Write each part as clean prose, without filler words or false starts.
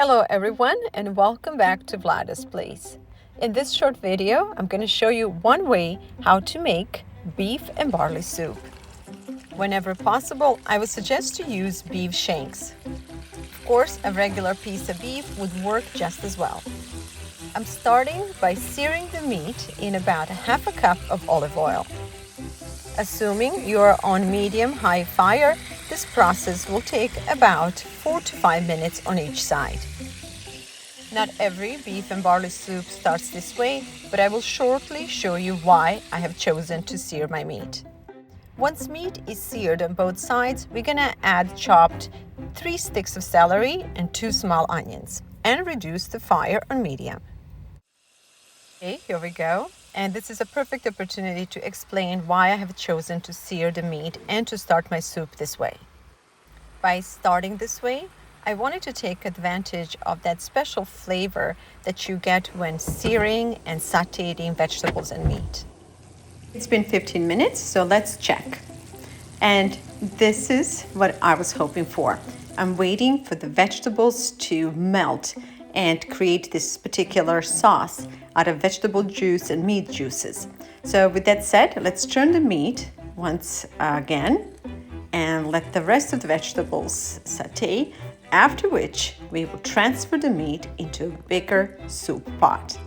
Hello everyone and welcome back to VLADA'S place. In this short video, I'm going to show you one way how to make beef and barley soup. Whenever possible, I would suggest to use beef shanks. Of course, a regular piece of beef would work just as well. I'm starting by searing the meat in about half a cup of olive oil. Assuming you're on medium-high fire, this process will take about 4 to 5 minutes on each side. Not every beef and barley soup starts this way, but I will shortly show you why I have chosen to sear my meat. Once meat is seared on both sides, we're gonna add chopped 3 sticks of celery and 2 small onions and reduce the fire on medium. Okay, here we go. And this is a perfect opportunity to explain why I have chosen to sear the meat and to start my soup this way. By starting this way, I wanted to take advantage of that special flavor that you get when searing and sautéing vegetables and meat. It's been 15 minutes, so let's check. And this is what I was hoping for. I'm waiting for the vegetables to melt and create this particular sauce out of vegetable juice and meat juices. So with that said, let's turn the meat once again and let the rest of the vegetables saute, after which we will transfer the meat into a bigger soup pot.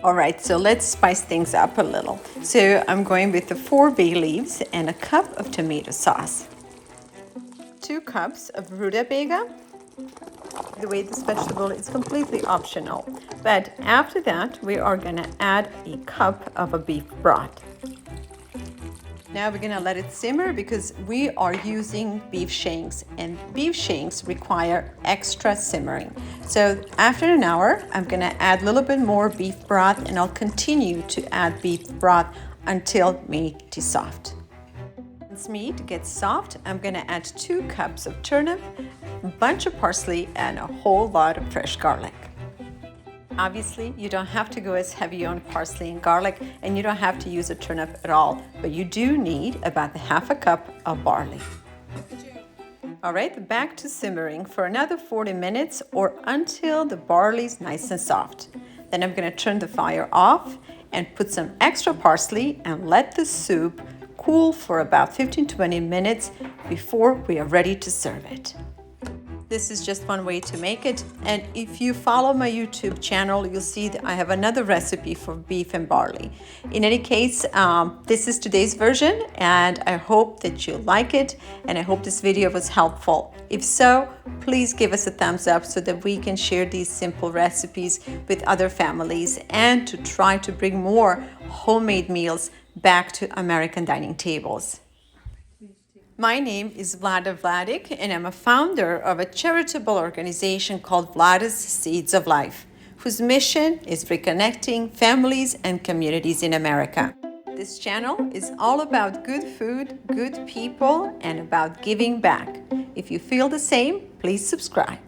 All right, so let's spice things up a little. So I'm going with the 4 bay leaves and a cup of tomato sauce, 2 cups of rutabaga. The way this vegetable is completely optional, but after that we are going to add a cup of a beef broth. Now we're going to let it simmer because we are using beef shanks, and beef shanks require extra simmering. So after an hour, I'm going to add a little bit more beef broth, and I'll continue to add beef broth until meat is soft. Once meat gets soft, I'm going to add 2 cups of turnip, a bunch of parsley, and a whole lot of fresh garlic. Obviously, you don't have to go as heavy on parsley and garlic, and you don't have to use a turnip at all, but you do need about half a cup of barley. All right, back to simmering for another 40 minutes or until the barley is nice and soft. Then I'm going to turn the fire off and put some extra parsley and let the soup cool for about 15-20 minutes before we are ready to serve it. This is just one way to make it, and if you follow my YouTube channel, you'll see that I have another recipe for beef and barley. In any case, this is today's version, and I hope that you like it, and I hope this video was helpful. If so, please give us a thumbs up so that we can share these simple recipes with other families and to try to bring more homemade meals back to American dining tables. My name is Vlada Vladic, and I'm a founder of a charitable organization called VLADA'S Seeds of Life, whose mission is reconnecting families and communities in America. This channel is all about good food, good people, and about giving back. If you feel the same, please subscribe.